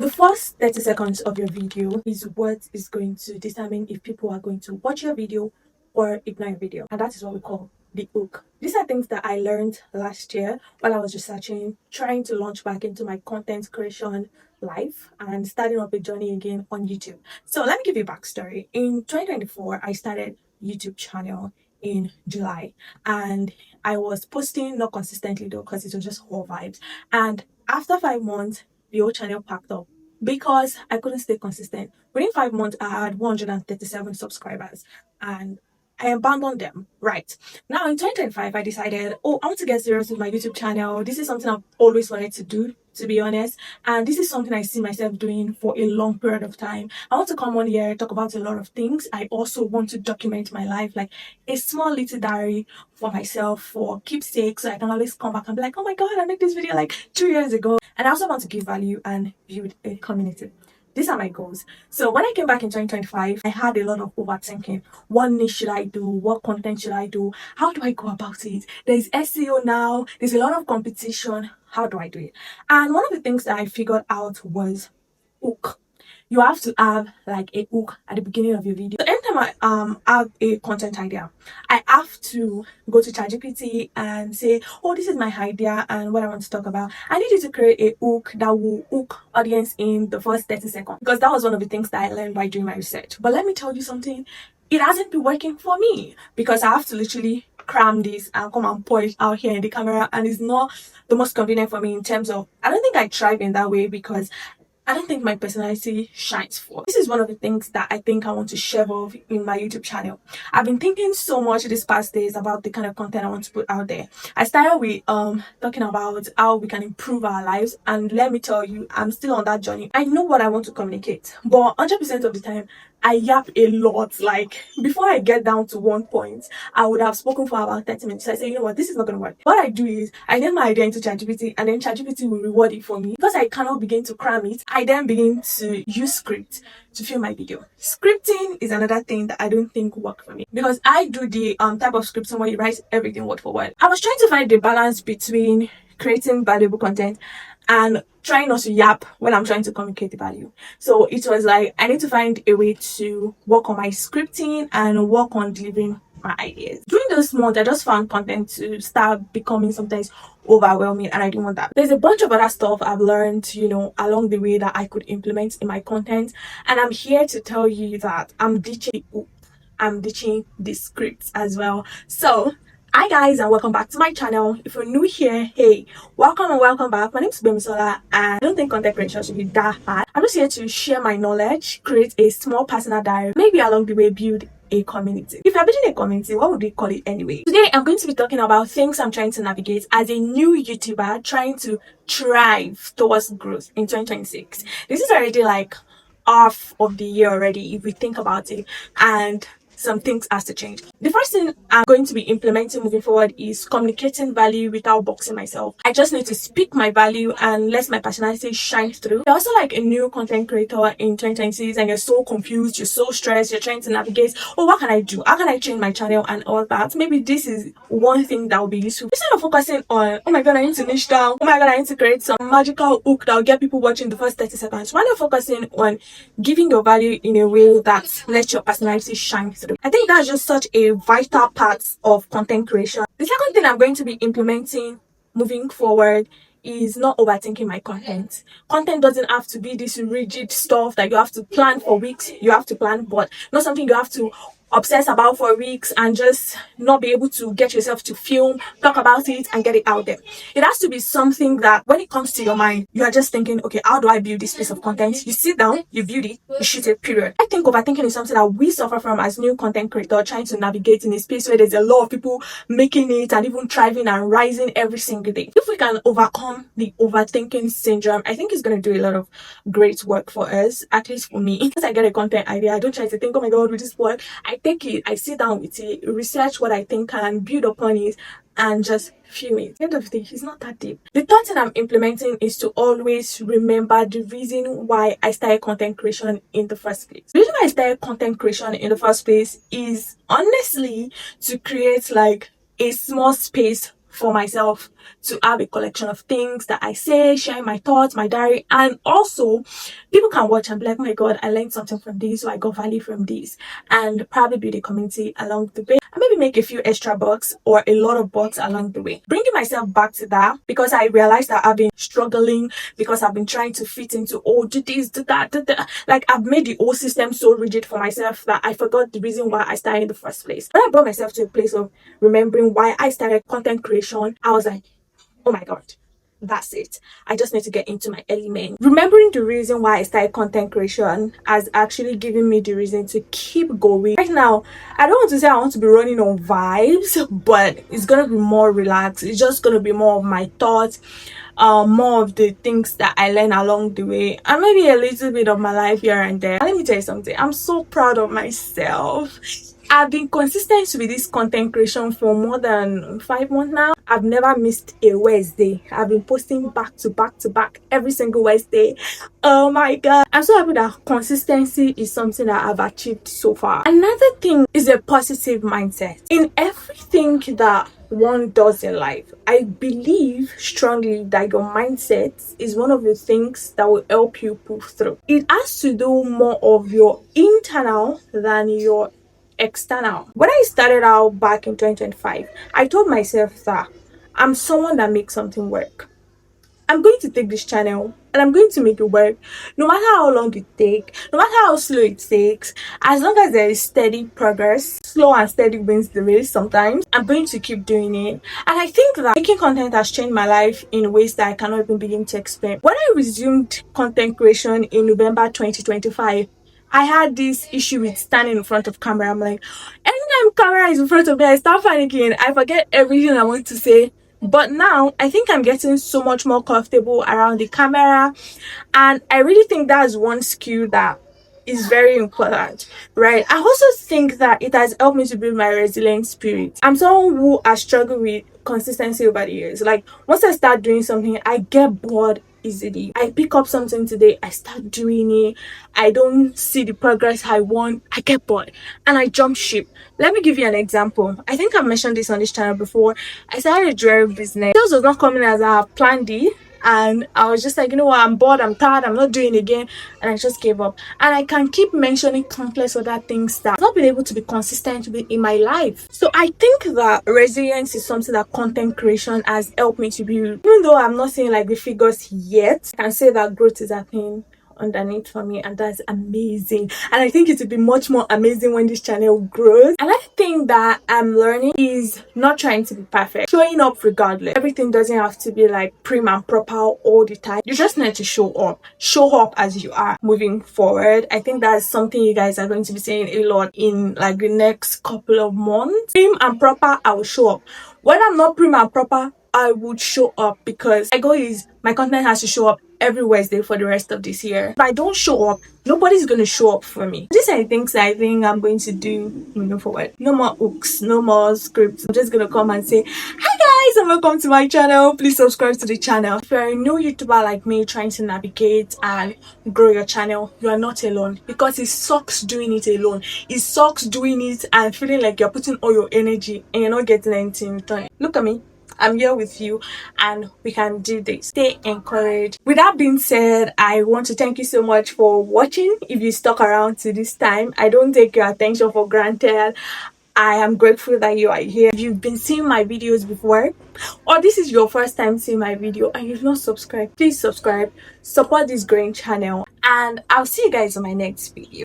The first 30 seconds of your video is what is going to determine if people are going to watch your video or ignore your video. And that is what we call the hook. These are things that I learned last year while I was researching, trying to launch back into my content creation life and starting up a journey again on YouTube. So let me give you a backstory. In 2024, I started YouTube channel in July, and I was posting not consistently though because it was just whole vibes. And after 5 months, the whole channel packed up because I couldn't stay consistent. Within 5 months, I had 137 subscribers and I abandoned them. Right now in 2025, I decided, oh, I want to get serious with my YouTube channel. This is something I've always wanted to do, to be honest, and this is something I see myself doing for a long period of time. I want to come on here, talk about a lot of things. I also want to document my life, like a small little diary for myself, for keepsake, so I can always come back and be like, oh my god, I made this video like 2 years ago. And I also want to give value and build a community. These are my goals. So when I came back in 2025, I had a lot of overthinking. What niche should I do? What content should I do? How do I go about it? There's SEO now. There's a lot of competition. How do I do it? And one of the things that I figured out was hook. You have to have like a hook at the beginning of your video. So anytime I have a content idea, I have to go to ChatGPT and say, oh, this is my idea and what I want to talk about. I need you to create a hook that will hook audience in the first 30 seconds, because that was one of the things that I learned by doing my research. But let me tell you something, it hasn't been working for me because I have to literally cram this and come and pour it out here in the camera, and it's not the most convenient for me in terms of, I don't think I thrive in that way because I don't think my personality shines for. This is one of the things that I think I want to share off in my YouTube channel. I've been thinking so much these past days about the kind of content I want to put out there. I started with talking about how we can improve our lives, and let me tell you, I'm still on that journey. I know what I want to communicate, but 100% of the time I yap a lot. Like before I get down to one point, I would have spoken for about 30 minutes. I say, you know what, this is not going to work. What I do is I get my idea into ChatGPT, and then ChatGPT will reward it for me. Because I cannot begin to cram it, I then begin to use script to film my video. Scripting is another thing that I don't think work for me, because I do the type of scripting where you write everything word for word. I was trying to find the balance between creating valuable content and trying not to yap when I'm trying to communicate the value. So it was like, I need to find a way to work on my scripting and work on delivering my ideas. During those months, I just found content to start becoming sometimes overwhelming, and I didn't want that. There's a bunch of other stuff I've learned, along the way that I could implement in my content, and I'm here to tell you that I'm ditching the scripts as well. So hi guys, and welcome back to my channel. If you're new here, hey, welcome and welcome back. My name is Gbenisola, and I don't think content creation should be that hard. I'm just here to share my knowledge, create a small personal diary, maybe along the way build a community. If you're building a community, what would we call it anyway? Today I'm going to be talking about things I'm trying to navigate as a new YouTuber trying to thrive towards growth in 2026. This is already like half of the year already if we think about it, and some things has to change. The first thing I'm going to be implementing moving forward is communicating value without boxing myself. I just need to speak my value and let my personality shine through. You're also like a new content creator in 2026 and you're so confused, you're so stressed, you're trying to navigate, oh, what can I do? How can I change my channel and all that? Maybe this is one thing that will be useful. Instead of focusing on, oh my god, I need to niche down, oh my god, I need to create some magical hook that will get people watching the first 30 seconds. Why not focusing on giving your value in a way that lets your personality shine through? I think that's just such a vital part of content creation. The second thing I'm going to be implementing moving forward is not overthinking my content. Content doesn't have to be this rigid stuff that you have to plan for weeks. You have to plan, but not something you have to obsess about for weeks and just not be able to get yourself to film, talk about it and get it out there. It has to be something that when it comes to your mind, you are just thinking, okay, how do I build this piece of content? You sit down, you build it, you shoot it, period. I think overthinking is something that we suffer from as new content creators trying to navigate in a space where there's a lot of people making it and even thriving and rising every single day. If we can overcome the overthinking syndrome, I think it's going to do a lot of great work for us, at least for me. Once I get a content idea, I don't try to think, oh my god, will this work? I take it, I sit down with it, research what I think and build upon it and just film it. At the end of the day, it's not that deep. The third thing I'm implementing is to always remember the reason why I started content creation in the first place. The reason why I started content creation in the first place is honestly to create like a small space for myself to have a collection of things that I say, sharing my thoughts, my diary, and also people can watch and be like, oh my god, I learned something from this, or I got value from this, and probably build a community along the way, and maybe make a few extra bucks or a lot of bucks along the way. Bringing myself back to that, because I realized that I've been struggling, because I've been trying to fit into, oh, do this, do that, do that. Like, I've made the whole system so rigid for myself that I forgot the reason why I started in the first place. When I brought myself to a place of remembering why I started content creation, I was like, oh my god, that's it. I just need to get into my element. Remembering the reason why I started content creation has actually given me the reason to keep going. Right now, I don't want to say I want to be running on vibes, but it's gonna be more relaxed. It's just gonna be more of my thoughts, more of the things that I learn along the way, and maybe a little bit of my life here and there. And let me tell you something, I'm so proud of myself. I've been consistent with this content creation for more than 5 months now. I've never missed a Wednesday. I've been posting back to back to back every single Wednesday. Oh my god. I'm so happy that consistency is something that I've achieved so far. Another thing is a positive mindset. In everything that one does in life, I believe strongly that your mindset is one of the things that will help you pull through. It has to do more of your internal than your external. When I started out back in 2025, I told myself that I'm someone that makes something work. I'm going to take this channel and I'm going to make it work, no matter how long it takes, no matter how slow it takes. As long as there is steady progress, slow and steady wins the race. Sometimes I'm going to keep doing it. And I think that making content has changed my life in ways that I cannot even begin to explain. When I resumed content creation in November 2025, I had this issue with standing in front of camera. I'm like, anytime camera is in front of me, I start panicking. I forget everything I want to say. But now I think I'm getting so much more comfortable around the camera, and I really think that's one skill that is very important, right? I also think that it has helped me to build my resilient spirit. I'm someone who has struggled with consistency over the years. Like, once I start doing something, I get bored easily. I pick up something today, I start doing it, I don't see the progress I want, I get bored and I jump ship. Let me give you an example. I think I've mentioned this on this channel before. I started a jewelry business. Sales was not coming as I have planned it, and I was just like, you know what, I'm bored, I'm tired, I'm not doing it again, and I just gave up. And I can keep mentioning countless other things that I've not been able to be consistent with in my life. So I think that resilience is something that content creation has helped me to build. Even though I'm not seeing like the figures yet, I can say that growth is happening underneath for me, and that's amazing. And I think it will be much more amazing when this channel grows. Another thing that I'm learning is not trying to be perfect, showing up regardless. Everything doesn't have to be like prim and proper all the time. You just need to show up as you are moving forward. I think that's something you guys are going to be saying a lot in like the next couple of months. Prim and proper, I will show up. When I'm not prim and proper, I would show up, because my goal is my content has to show up every Wednesday for the rest of this year. If I don't show up, nobody's going to show up for me. These are the things I think I'm going to do moving forward. No more hooks, no more scripts. I'm just going to come and say, hi guys and welcome to my channel. Please subscribe to the channel. If you're a new YouTuber like me trying to navigate and grow your channel, you are not alone, because it sucks doing it alone. It sucks doing it and feeling like you're putting all your energy and you're not getting anything in return. Look at me. I'm here with you and we can do this. Stay encouraged. With that being said, I want to thank you so much for watching. If you stuck around to this time, I don't take your attention for granted. I am grateful that you are here. If you've been seeing my videos before, or this is your first time seeing my video and you've not subscribed, please subscribe. Support this growing channel, and I'll see you guys on my next video.